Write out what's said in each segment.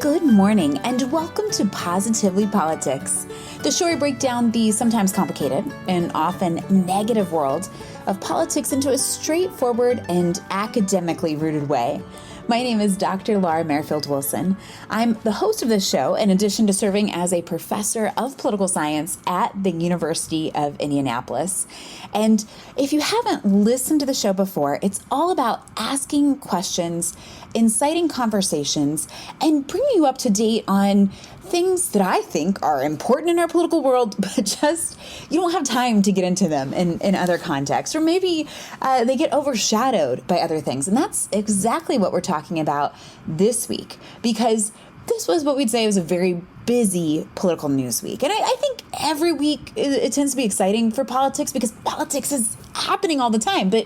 Good morning and welcome to Positively Politics, the show where we break down the sometimes complicated and often negative world of politics into a straightforward and academically rooted way. My name is Dr. Laura Merrifield Wilson. I'm the host of this show, in addition to serving as a professor of political science at the University of Indianapolis. And if you haven't listened to the show before, it's all about asking questions, inciting conversations, and bringing you up to date on things that I think are important in our political world, but just you don't have time to get into them in other contexts, or maybe they get overshadowed by other things. And that's exactly what we're talking about this week, because this was what we'd say was a very busy political news week. And I think every week it tends to be exciting for politics because politics is happening all the time. But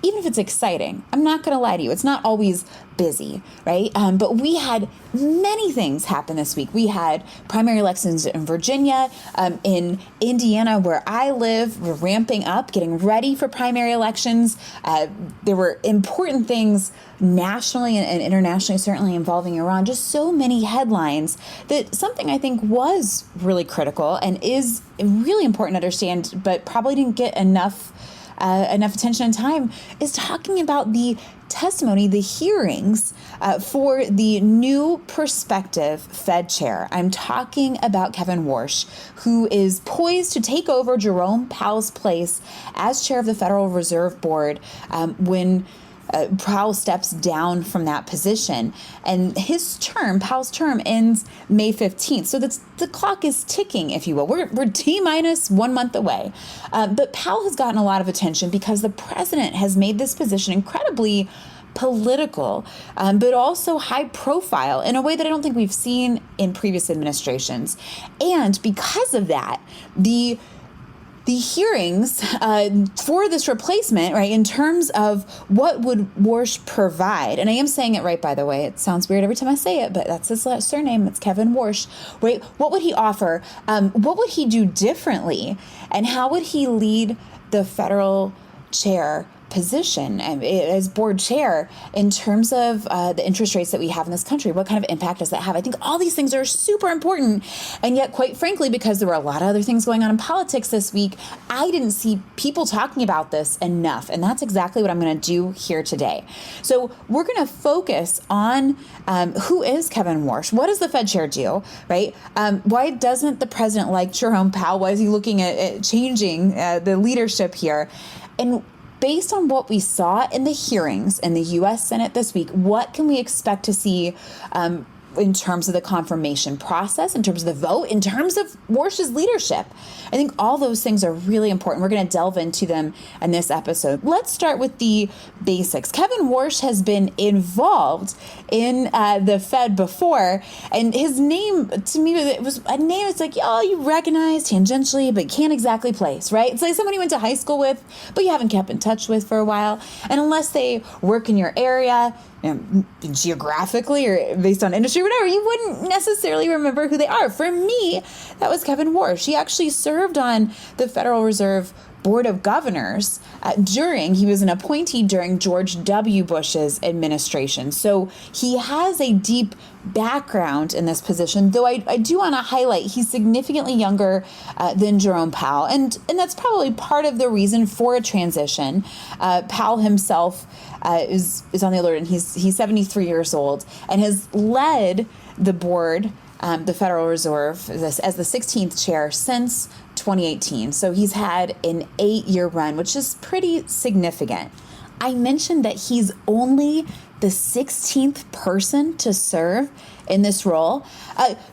even if it's exciting, I'm not going to lie to you, it's not always busy, right? But we had many things happen this week. We had primary elections in Virginia, in Indiana, where I live. We're ramping up, getting ready for primary elections. There were important things nationally and internationally, certainly involving Iran. Just so many headlines that something I think was really critical and is really important to understand, but probably didn't get enough attention and time, is talking about the testimony, the hearings for the new prospective Fed chair. I'm talking about Kevin Warsh, who is poised to take over Jerome Powell's place as chair of the Federal Reserve Board when Powell steps down from that position. And Powell's term ends May 15th. So the clock is ticking, if you will. We're T-minus 1 month away. But Powell has gotten a lot of attention because the president has made this position incredibly political, but also high profile in a way that I don't think we've seen in previous administrations. And because of that, the hearings for this replacement, right, in terms of what would Warsh provide, and I am saying it right, by the way, it sounds weird every time I say it, but that's his surname, it's Kevin Warsh, right? What would he offer? What would he do differently? And how would he lead the federal chair position as board chair in terms of the interest rates that we have in this country? What kind of impact does that have? I think all these things are super important. And yet, quite frankly, because there were a lot of other things going on in politics this week, I didn't see people talking about this enough. And that's exactly what I'm going to do here today. So we're going to focus on who is Kevin Warsh? What does the Fed chair do, right? Why doesn't the president like Jerome Powell? Why is he looking at changing the leadership here? And based on what we saw in the hearings in the U.S. Senate this week, what can we expect to see in terms of the confirmation process, in terms of the vote, in terms of Warsh's leadership? I think all those things are really important. We're going to delve into them in this episode. Let's start with the basics. Kevin Warsh has been involved in the Fed before, and his name, to me, it was a name it's like, oh, you recognize tangentially, but can't exactly place, right? It's like someone you went to high school with, but you haven't kept in touch with for a while. And unless they work in your area, geographically or based on industry, whatever, you wouldn't necessarily remember who they are. For me, that was Kevin Warsh. He actually served on the Federal Reserve Board of Governors he was an appointee during George W. Bush's administration. So he has a deep background in this position, though I do want to highlight he's significantly younger than Jerome Powell. And that's probably part of the reason for a transition. Powell himself is on the alert, and he's 73 years old and has led the board, the Federal Reserve, as the 16th chair since 2018. So he's had an 8-year run, which is pretty significant. I mentioned that he's only the 16th person to serve in this role.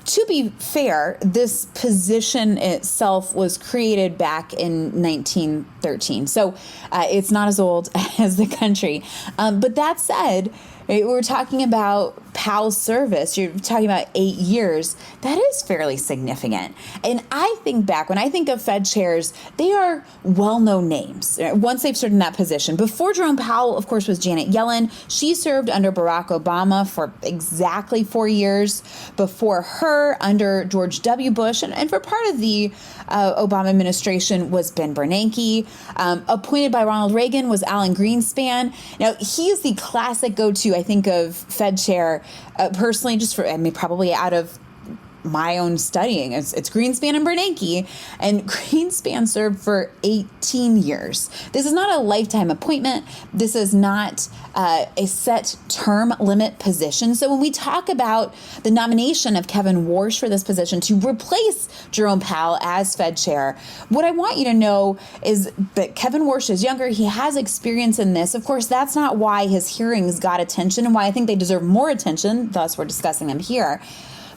To be fair, this position itself was created back in 1913. So it's not as old as the country. But that said, we're talking about Powell's service. You're talking about 8 years. That is fairly significant. And I think back, when I think of Fed chairs, they are well-known names once they've served in that position. Before Jerome Powell, of course, was Janet Yellen. She served under Barack Obama for exactly 4 years. Before her, under George W. Bush, and for part of the Obama administration was Ben Bernanke. Appointed by Ronald Reagan was Alan Greenspan. Now, he is the classic go-to, I think, of Fed chair personally, just for, I mean, probably out of my own studying, it's Greenspan and Bernanke, and Greenspan served for 18 years. This is not a lifetime appointment. This is not a set term limit position. So when we talk about the nomination of Kevin Warsh for this position to replace Jerome Powell as Fed chair, what I want you to know is that Kevin Warsh is younger. He has experience in this. Of course, that's not why his hearings got attention and why I think they deserve more attention. Thus, we're discussing them here.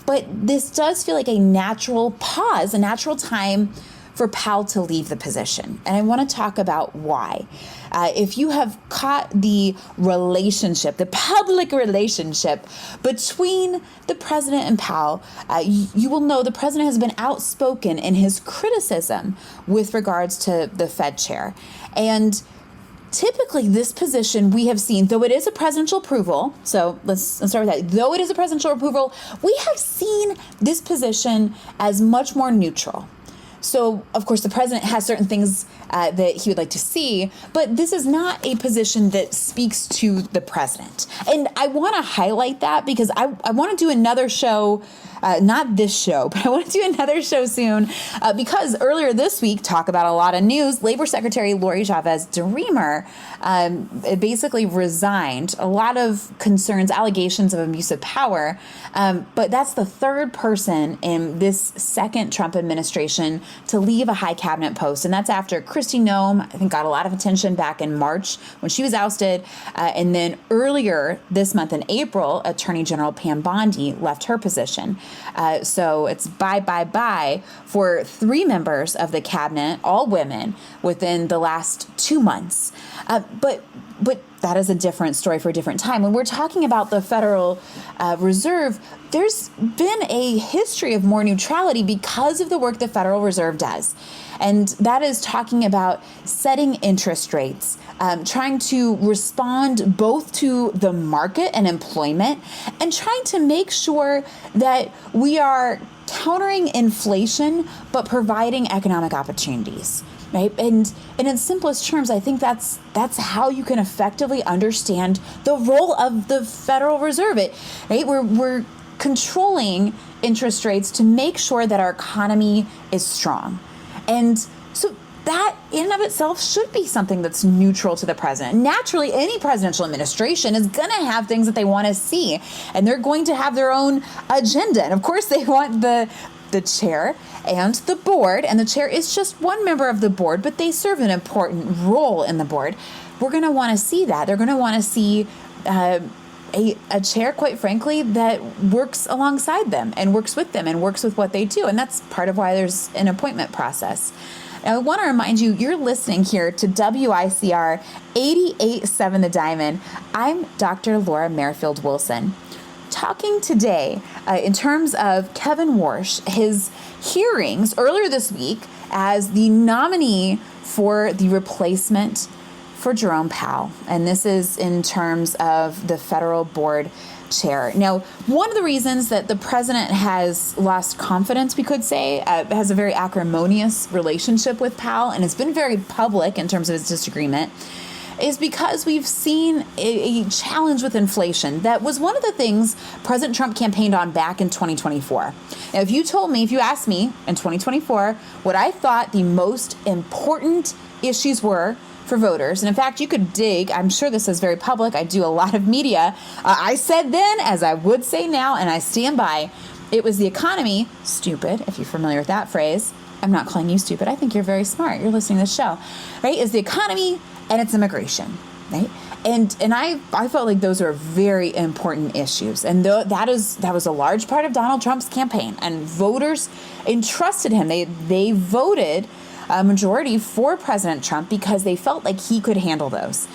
But this does feel like a natural pause, a natural time for Powell to leave the position. And I want to talk about why. If you have caught the relationship, the public relationship between the president and Powell, you will know the president has been outspoken in his criticism with regards to the Fed chair. And typically, this position we have seen, though it is a presidential approval, so let's start with that. Though it is a presidential approval, we have seen this position as much more neutral. So, of course, the president has certain things that he would like to see, but this is not a position that speaks to the president. And I want to highlight that because I want to do another show, not this show, but I want to do another show soon because earlier this week, talk about a lot of news, Labor Secretary Lori Chavez-DeRemer basically resigned. A lot of concerns, allegations of abuse of power, but that's the third person in this second Trump administration to leave a high cabinet post. And that's after Kristi Noem, I think, got a lot of attention back in March when she was ousted. And then earlier this month in April, Attorney General Pam Bondi left her position. So it's bye for 3 members of the cabinet, all women, within the last 2 months. But that is a different story for a different time. When we're talking about the Federal Reserve, there's been a history of more neutrality because of the work the Federal Reserve does. And that is talking about setting interest rates, trying to respond both to the market and employment, and trying to make sure that we are countering inflation, but providing economic opportunities. Right. And in simplest terms, I think that's how you can effectively understand the role of the Federal Reserve. We're controlling interest rates to make sure that our economy is strong. And so that in and of itself should be something that's neutral to the president. Naturally, any presidential administration is going to have things that they want to see, and they're going to have their own agenda. And of course, they want the chair and the board, and the chair is just one member of the board, but they serve an important role in the board. We're going to want to see that. They're going to want to see a chair, quite frankly, that works alongside them and works with them and works with what they do. And that's part of why there's an appointment process. Now, I want to remind you, you're listening here to WICR 88.7 The Diamond. I'm Dr. Laura Merrifield Wilson. Talking today in terms of Kevin Warsh, his hearings earlier this week as the nominee for the replacement for Jerome Powell. And this is in terms of the federal board chair. Now, one of the reasons that the president has lost confidence, we could say, has a very acrimonious relationship with Powell and has been very public in terms of his disagreement, is because we've seen a challenge with inflation. That was one of the things President Trump campaigned on back in 2024. Now, if you asked me in 2024 what I thought the most important issues were for voters, and in fact, you could dig, I'm sure this is very public, I do a lot of media, I said then, as I would say now, and I stand by, it was the economy, stupid, if you're familiar with that phrase. I'm not calling you stupid. I think you're very smart. You're listening to this show, right? It's the economy and it's immigration, right? And I felt like those are very important issues. And that was a large part of Donald Trump's campaign. And voters entrusted him. They voted a majority for President Trump because they felt like he could handle those.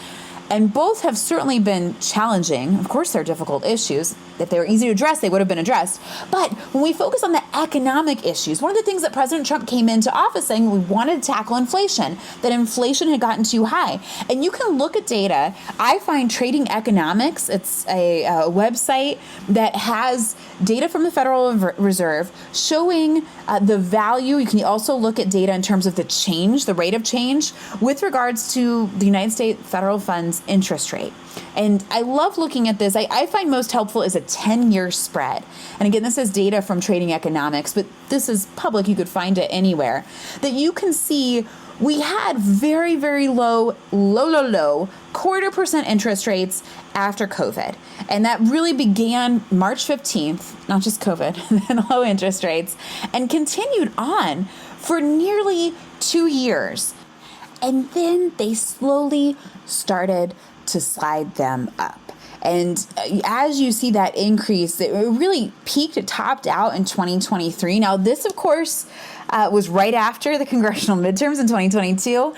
And both have certainly been challenging. Of course, they're difficult issues. If they were easy to address, they would have been addressed. But when we focus on the economic issues, one of the things that President Trump came into office saying, we wanted to tackle inflation, that inflation had gotten too high. And you can look at data. I find Trading Economics, it's a website that has data from the Federal Reserve showing the value. You can also look at data in terms of the change, the rate of change with regards to the United States federal funds interest rate. And I love looking at this. I find most helpful is a 10-year spread. And again, this is data from Trading Economics, but this is public. You could find it anywhere. That you can see we had very, very low 0.25% interest rates after COVID. And that really began March 15th, not just COVID, and low interest rates, and continued on for nearly 2 years. And then they slowly started to slide them up. And as you see that increase, it really peaked, it topped out in 2023. Now, this, of course, was right after the congressional midterms in 2022.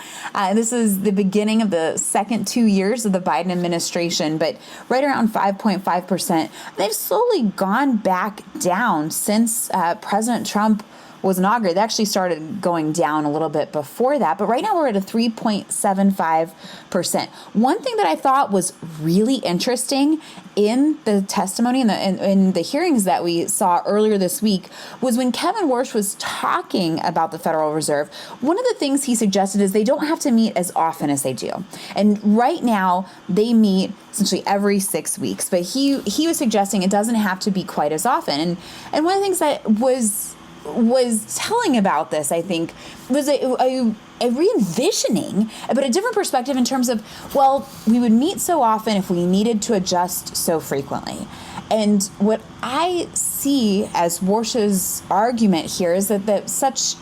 This is the beginning of the second 2 years of the Biden administration, but right around 5.5%. They've slowly gone back down since President Trump was inaugurated. They actually started going down a little bit before that, but right now we're at a 3.75%. One thing that I thought was really interesting in the testimony and in the hearings that we saw earlier this week was when Kevin Warsh was talking about the Federal Reserve. One of the things he suggested is they don't have to meet as often as they do. And right now they meet essentially every 6 weeks, but he was suggesting it doesn't have to be quite as often. And one of the things that was telling about this, I think, was a re-envisioning, but a different perspective in terms of, well, we would meet so often if we needed to adjust so frequently. And what I see as Warsh's argument here is that such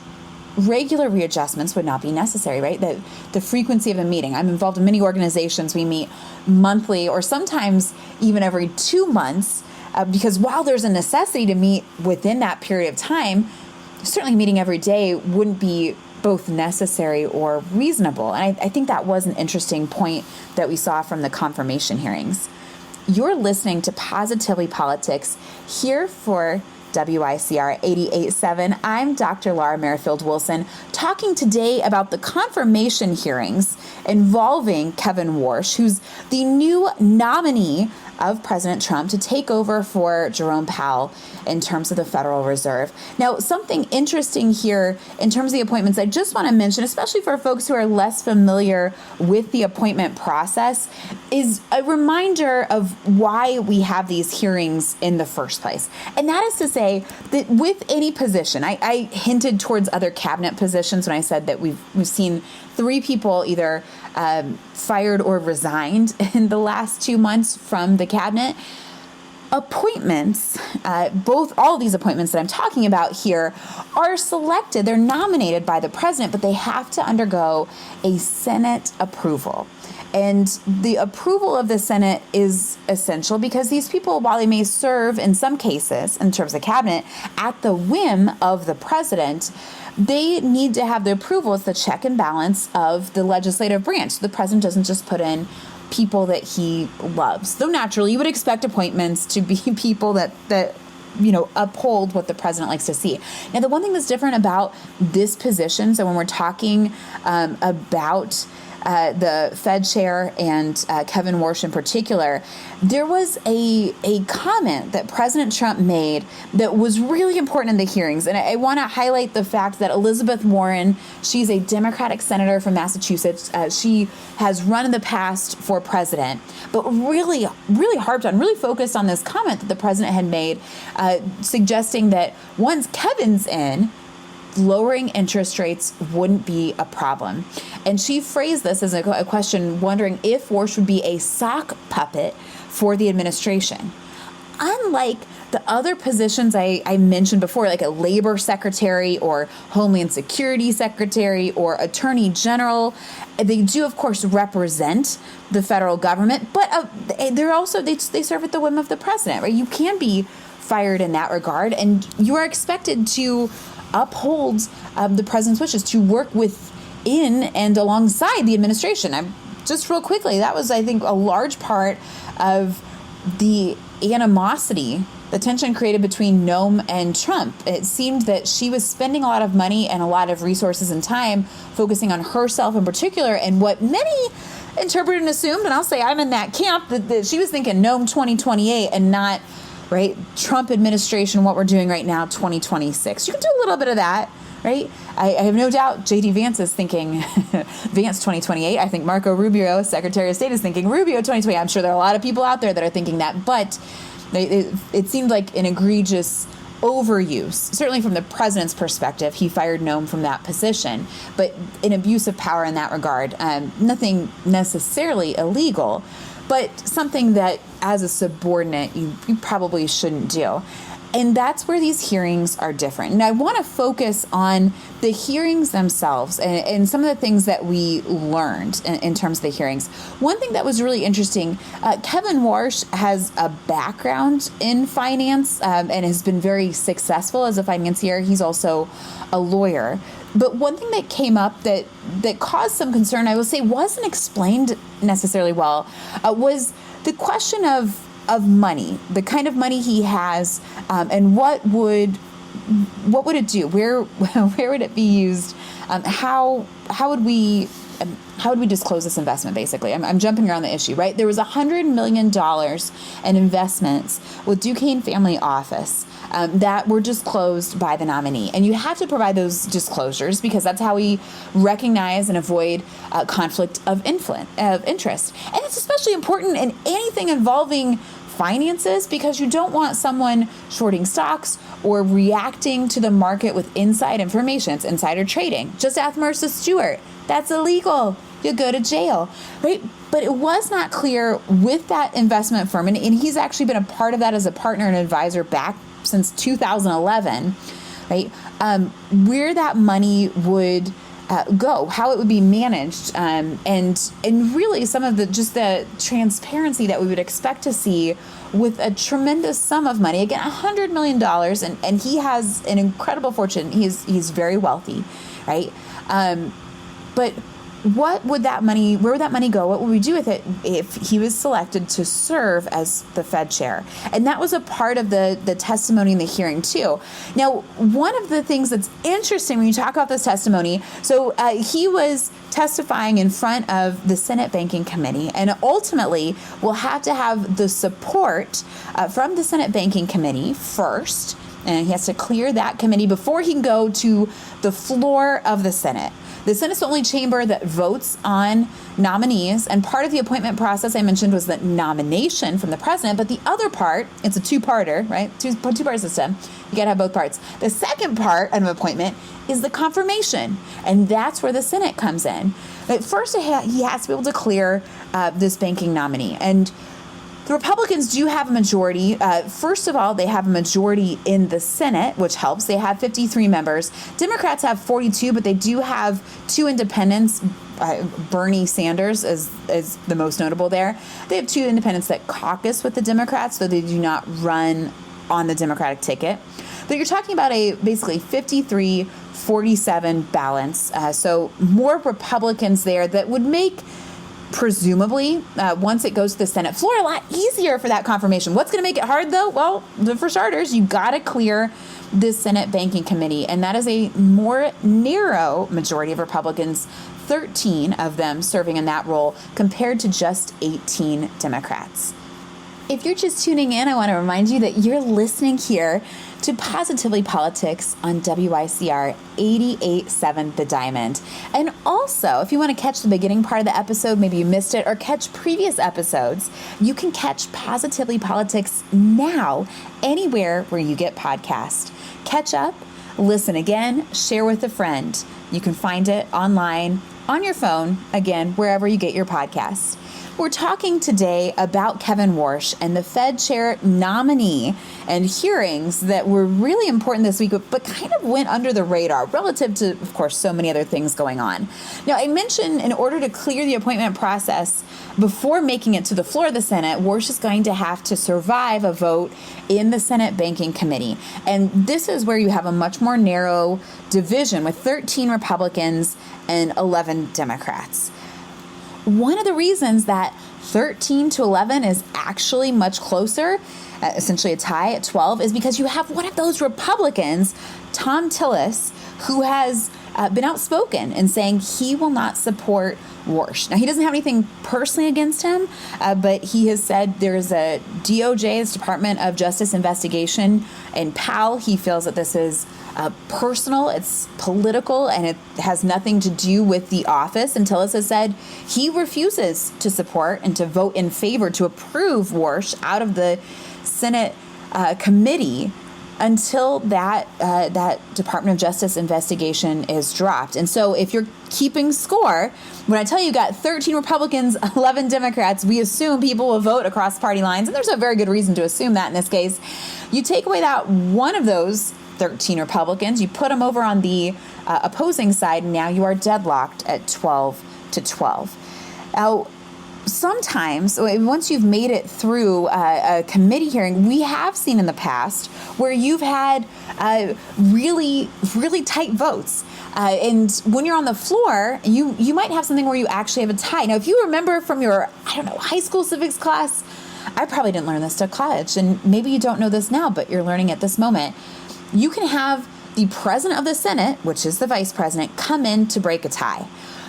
regular readjustments would not be necessary, right? That the frequency of a meeting. I'm involved in many organizations. We meet monthly or sometimes even every 2 months. Because while there's a necessity to meet within that period of time, certainly meeting every day wouldn't be both necessary or reasonable. And I think that was an interesting point that we saw from the confirmation hearings. You're listening to Positively Politics here for WICR 88.7. I'm Dr. Laura Merrifield Wilson, talking today about the confirmation hearings involving Kevin Warsh, who's the new nominee of President Trump to take over for Jerome Powell in terms of the Federal Reserve. Now, something interesting here in terms of the appointments, I just want to mention, especially for folks who are less familiar with the appointment process, is a reminder of why we have these hearings in the first place. And that is to say that with any position, I hinted towards other cabinet positions when I said that we've seen 3 people either fired or resigned in the last 2 months from the cabinet. Appointments, all of these appointments that I'm talking about here are selected. They're nominated by the president, but they have to undergo a Senate approval. And the approval of the Senate is essential because these people, while they may serve in some cases in terms of cabinet at the whim of the president, they need to have the approval. It's the check and balance of the legislative branch. The president doesn't just put in people that he loves. Though naturally, you would expect appointments to be people that uphold what the president likes to see. Now, the one thing that's different about this position, so when we're talking about the Fed chair and Kevin Warsh in particular, there was a comment that President Trump made that was really important in the hearings. And I want to highlight the fact that Elizabeth Warren, she's a Democratic senator from Massachusetts. She has run in the past for president, but really focused on this comment that the president had made, suggesting that once Kevin's in, lowering interest rates wouldn't be a problem. And she phrased this as a question wondering if Warsh would be a sock puppet for the administration. Unlike the other positions I mentioned before, like a labor secretary or Homeland Security secretary or attorney general, they do, of course, represent the federal government, but they're also, they serve at the whim of the president, right? You can be fired in that regard, and you are expected to uphold the president's wishes, to work within and alongside the administration. Just real quickly, that was, I think, a large part of the animosity, the tension created between Noem and Trump. It seemed that she was spending a lot of money and a lot of resources and time focusing on herself in particular, and what many interpreted and assumed, and I'll say I'm in that camp, that she was thinking Noem 2028 and not, right, Trump administration, what we're doing right now, 2026. You can do a little bit of that, right? I have no doubt J.D. Vance is thinking Vance 2028. I think Marco Rubio, Secretary of State, is thinking Rubio 2028. I'm sure there are a lot of people out there that are thinking that, but it seemed like an egregious overuse. Certainly from the president's perspective, he fired Noem from that position, but an abuse of power in that regard. Nothing necessarily illegal, but something that as a subordinate, you probably shouldn't do. And that's where these hearings are different. And I want to focus on the hearings themselves and some of the things that we learned in terms of the hearings. One thing that was really interesting, Kevin Warsh has a background in finance and has been very successful as a financier. He's also a lawyer. But one thing that came up that caused some concern, I will say, wasn't explained necessarily well, was the question of money, the kind of money he has, and what would it do? Where would it be used? How would we disclose this investment? Basically, I'm jumping around the issue, right? There was $100 million in investments with Duquesne Family Office that were disclosed by the nominee, and you have to provide those disclosures because that's how we recognize and avoid conflict of interest. And it's especially important in anything involving finances because you don't want someone shorting stocks or reacting to the market with inside information. It's insider trading. Just ask Martha Stewart. That's illegal. You go to jail, right? But it was not clear with that investment firm, and he's actually been a part of that as a partner and advisor back since 2011, right? Where that money would go, how it would be managed, and really some of the transparency that we would expect to see with a tremendous sum of money. Again, $100 million, and he has an incredible fortune. He's very wealthy, right? But where would that money go? What would we do with it if he was selected to serve as the Fed chair? And that was a part of the testimony in the hearing too. Now, one of the things that's interesting when you talk about this testimony, so he was testifying in front of the Senate Banking Committee, and ultimately will have to have the support from the Senate Banking Committee first, and he has to clear that committee before he can go to the floor of the Senate. The Senate's the only chamber that votes on nominees, and part of the appointment process I mentioned was the nomination from the president, but the other part, it's a two-parter, right? Two-part system. You got to have both parts. The second part of an appointment is the confirmation, and that's where the Senate comes in. But first, he has to be able to clear this banking nominee, and the Republicans do have a majority. First of all, they have a majority in the Senate, which helps. They have 53 members. Democrats have 42, but they do have two independents. Bernie Sanders is the most notable there. They have two independents that caucus with the Democrats, so they do not run on the Democratic ticket. But you're talking about a basically 53-47 balance. So more Republicans there that would make, presumably, once it goes to the Senate floor, a lot easier for that confirmation. What's going to make it hard, though? Well, for starters, you got to clear the Senate Banking Committee, and that is a more narrow majority of Republicans, 13 of them serving in that role, compared to just 18 Democrats. If you're just tuning in, I want to remind you that you're listening here to Positively Politics on WICR 88.7 The Diamond. And also, if you want to catch the beginning part of the episode, maybe you missed it, or catch previous episodes, you can catch Positively Politics now anywhere where you get podcasts. Catch up, listen again, share with a friend. You can find it online, on your phone, again, wherever you get your podcasts. We're talking today about Kevin Warsh and the Fed chair nominee and hearings that were really important this week, but kind of went under the radar relative to, of course, so many other things going on. Now, I mentioned in order to clear the appointment process before making it to the floor of the Senate, Warsh is going to have to survive a vote in the Senate Banking Committee. And this is where you have a much more narrow division with 13 Republicans and 11 Democrats. One of the reasons that 13 to 11 is actually much closer, essentially a tie at 12, is because you have one of those Republicans, Tom Tillis, who has been outspoken in saying he will not support Warsh. Now, he doesn't have anything personally against him, but he has said there's a DOJ's Department of Justice investigation in Powell. He feels that this is personal, it's political, and it has nothing to do with the office. And Tillis has said he refuses to support and to vote in favor to approve Warsh out of the Senate committee until that Department of Justice investigation is dropped. And so if you're keeping score, when I tell you got 13 Republicans, 11 Democrats, we assume people will vote across party lines. And there's a very good reason to assume that in this case. You take away that one of those 13 Republicans, you put them over on the opposing side, and now you are deadlocked at 12-12. Now, sometimes, once you've made it through a committee hearing, we have seen in the past where you've had really, really tight votes. And when you're on the floor, you might have something where you actually have a tie. Now, if you remember from your, high school civics class, I probably didn't learn this till college, and maybe you don't know this now, but you're learning at this moment. You can have the president of the Senate, which is the vice president, come in to break a tie.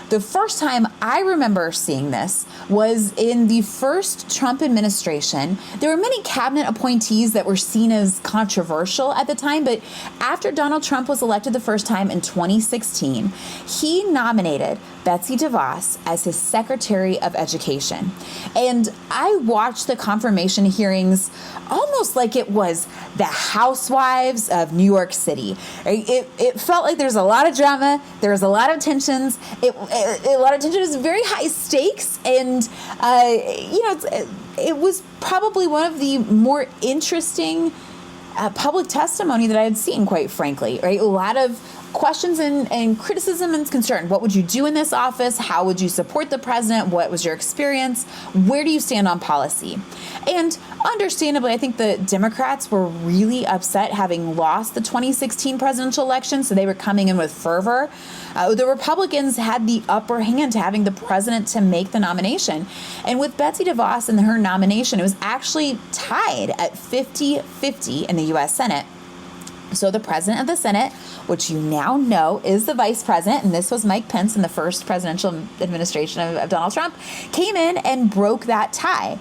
The first time I remember seeing this was in the first Trump administration. There were many cabinet appointees that were seen as controversial at the time, but after Donald Trump was elected the first time in 2016, he nominated Betsy DeVos as his Secretary of Education. And I watched the confirmation hearings almost like it was the Housewives of New York City. It felt like there's a lot of drama, there was a lot of tensions, a lot of tension. It was very high stakes, and it was probably one of the more interesting public testimony that I had seen, quite frankly. Right, a lot of questions and criticism and concern. What would you do in this office? How would you support the president? What was your experience? Where do you stand on policy? And understandably, I think the Democrats were really upset having lost the 2016 presidential election, so they were coming in with fervor. The Republicans had the upper hand to having the president to make the nomination. And with Betsy DeVos and her nomination, it was actually tied at 50-50 in the U.S. Senate. So the president of the Senate, which you now know is the vice president, and this was Mike Pence in the first presidential administration of Donald Trump, came in and broke that tie.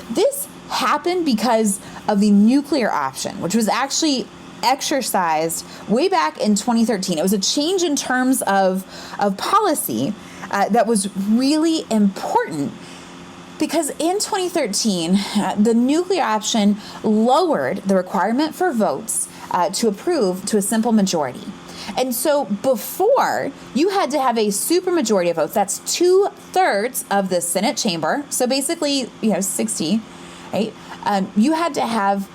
This happened because of the nuclear option, which was actually exercised way back in 2013. It was a change in terms of policy that was really important, because in 2013, the nuclear option lowered the requirement for votes to approve to a simple majority. And so before, you had to have a supermajority of votes. That's 2/3 of the Senate chamber. So basically, 60, right? You had to have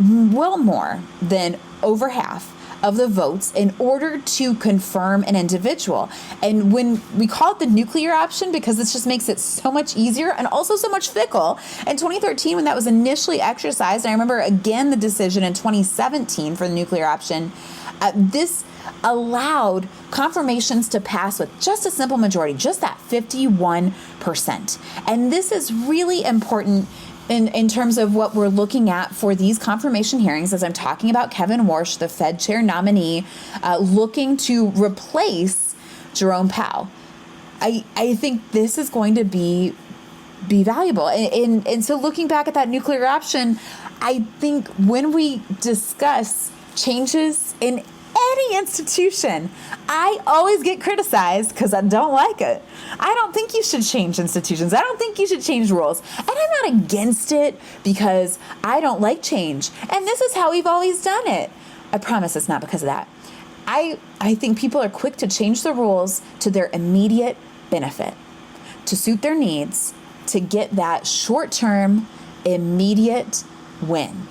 well more than over half of the votes in order to confirm an individual. And when we call it the nuclear option, because this just makes it so much easier and also so much fickle. In 2013, when that was initially exercised, I remember again the decision in 2017 for the nuclear option, this allowed confirmations to pass with just a simple majority, just that 51%. And this is really important in terms of what we're looking at for these confirmation hearings, as I'm talking about Kevin Warsh, the Fed chair nominee, looking to replace Jerome Powell. I think this is going to be valuable. And so looking back at that nuclear option, I think when we discuss changes in any institution, I always get criticized because I don't like it. I don't think you should change institutions. I don't think you should change rules. And I'm not against it because I don't like change. And this is how we've always done it. I promise it's not because of that. I think people are quick to change the rules to their immediate benefit, to suit their needs, to get that short-term, immediate win.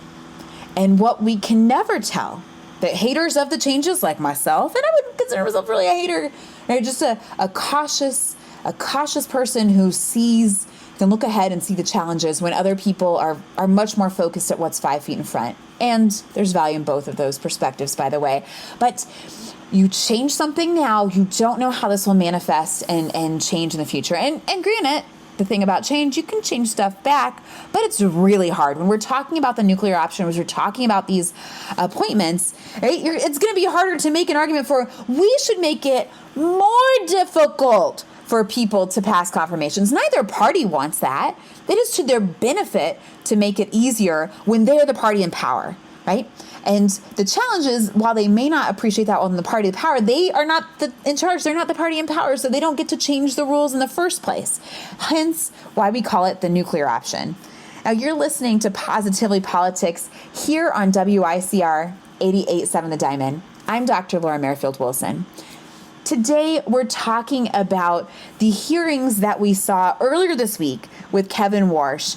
And what we can never tell, the haters of the changes like myself, and I wouldn't consider myself really a hater, right? Just a cautious person who can look ahead and see the challenges when other people are much more focused at what's 5 feet in front. And there's value in both of those perspectives, by the way. But you change something now, you don't know how this will manifest and change in the future. And granted, the thing about change, you can change stuff back, but it's really hard. When we're talking about the nuclear option, when we're talking about these appointments, right, it's going to be harder to make an argument for we should make it more difficult for people to pass confirmations. Neither party wants that. It is to their benefit to make it easier when they're the party in power. right? And the challenge is, while they may not appreciate that on the party of power, they are not in charge. They're not the party in power, so they don't get to change the rules in the first place. Hence why we call it the nuclear option. Now, you're listening to Positively Politics here on WICR 88.7 The Diamond. I'm Dr. Laura Merrifield Wilson. Today, we're talking about the hearings that we saw earlier this week with Kevin Warsh,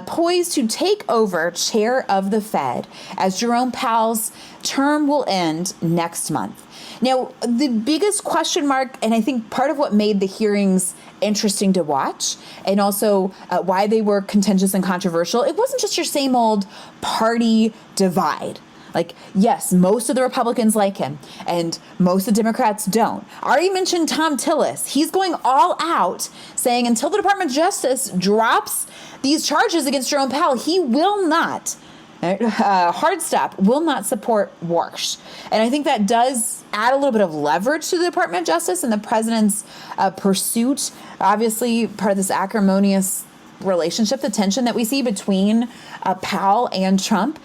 poised to take over chair of the Fed as Jerome Powell's term will end next month. Now, the biggest question mark, and I think part of what made the hearings interesting to watch, and also why they were contentious and controversial, it wasn't just your same old party divide. Like, yes, most of the Republicans like him, and most of the Democrats don't. I already mentioned Thom Tillis. He's going all out, saying until the Department of Justice drops these charges against Jerome Powell, he will not, hard stop, will not support Warsh. And I think that does add a little bit of leverage to the Department of Justice and the president's pursuit. Obviously, part of this acrimonious relationship, the tension that we see between Powell and Trump.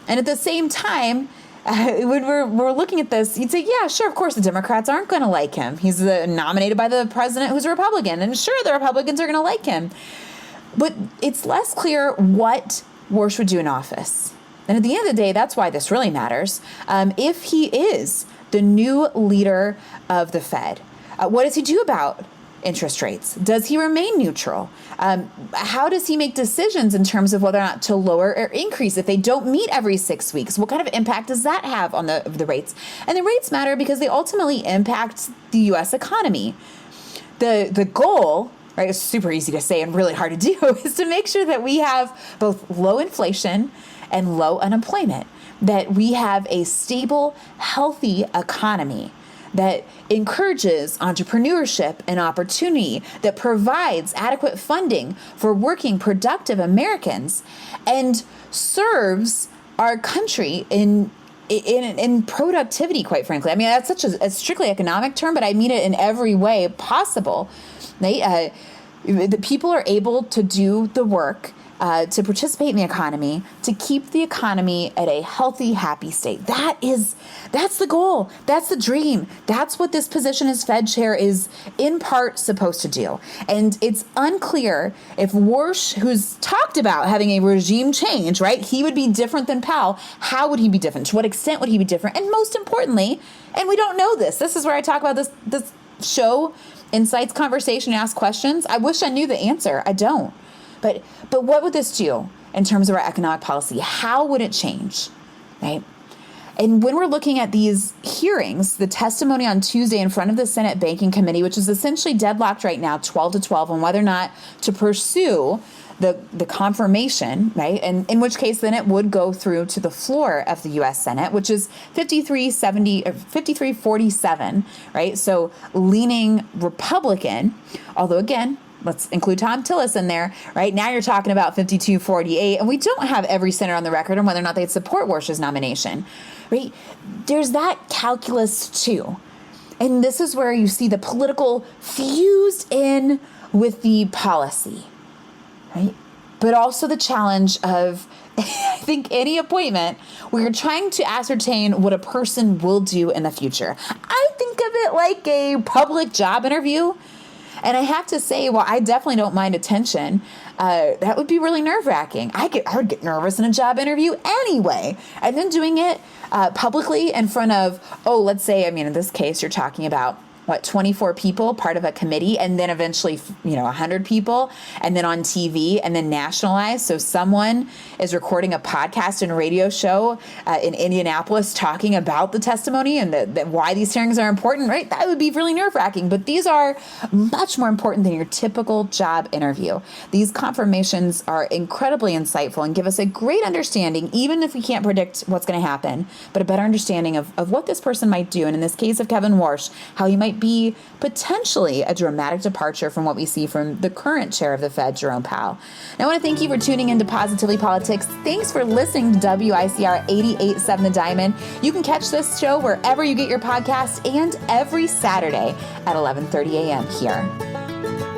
And at the same time, when we're looking at this, you'd say, yeah, sure, of course, the Democrats aren't going to like him. He's nominated by the president who's a Republican, and sure, the Republicans are going to like him. But it's less clear what Warsh would do in office. And at the end of the day, that's why this really matters. If he is the new leader of the Fed, what does he do about interest rates? Does he remain neutral? How does he make decisions in terms of whether or not to lower or increase if they don't meet every 6 weeks? What kind of impact does that have on the rates? And the rates matter because they ultimately impact the U.S. economy. The goal, right, it's super easy to say and really hard to do, is to make sure that we have both low inflation and low unemployment, that we have a stable, healthy economy that encourages entrepreneurship and opportunity, that provides adequate funding for working, productive Americans, and serves our country in productivity, quite frankly. I mean, that's such a strictly economic term, but I mean it in every way possible. The people are able to do the work, to participate in the economy, to keep the economy at a healthy, happy state. That's the goal. That's the dream. That's what this position as Fed chair is in part supposed to do. And it's unclear if Warsh, who's talked about having a regime change, right? He would be different than Powell. How would he be different? To what extent would he be different? And most importantly, and we don't know this. This is where I talk about this show incites conversation, ask questions. I wish I knew the answer. I don't. But what would this do in terms of our economic policy? How would it change, right? And when we're looking at these hearings, the testimony on Tuesday in front of the Senate Banking Committee, which is essentially deadlocked right now, 12-12, on whether or not to pursue the confirmation, right? And in which case, then it would go through to the floor of the U.S. Senate, which is 53-47, right? So leaning Republican, although again, let's include Thom Tillis in there, right? Now you're talking about 52-48, and we don't have every senator on the record on whether or not they'd support Warsh's nomination, right? There's that calculus too. And this is where you see the political fused in with the policy, right? But also the challenge of, I think, any appointment where you're trying to ascertain what a person will do in the future. I think of it like a public job interview. And I have to say, while I definitely don't mind attention, that would be really nerve-wracking. I would get nervous in a job interview anyway. And then doing it publicly in front of, let's say, I mean, in this case, you're talking about 24 people, part of a committee, and then eventually, 100 people, and then on TV, and then nationalized. So someone is recording a podcast and radio show in Indianapolis talking about the testimony and why these hearings are important, right? That would be really nerve-wracking. But these are much more important than your typical job interview. These confirmations are incredibly insightful and give us a great understanding, even if we can't predict what's going to happen, but a better understanding of what this person might do. And in this case of Kevin Warsh, how he might be potentially a dramatic departure from what we see from the current chair of the Fed, Jerome Powell. And I want to thank you for tuning into Positively Politics. Thanks for listening to WICR 88.7 The Diamond. You can catch this show wherever you get your podcasts and every Saturday at 11:30 a.m. here.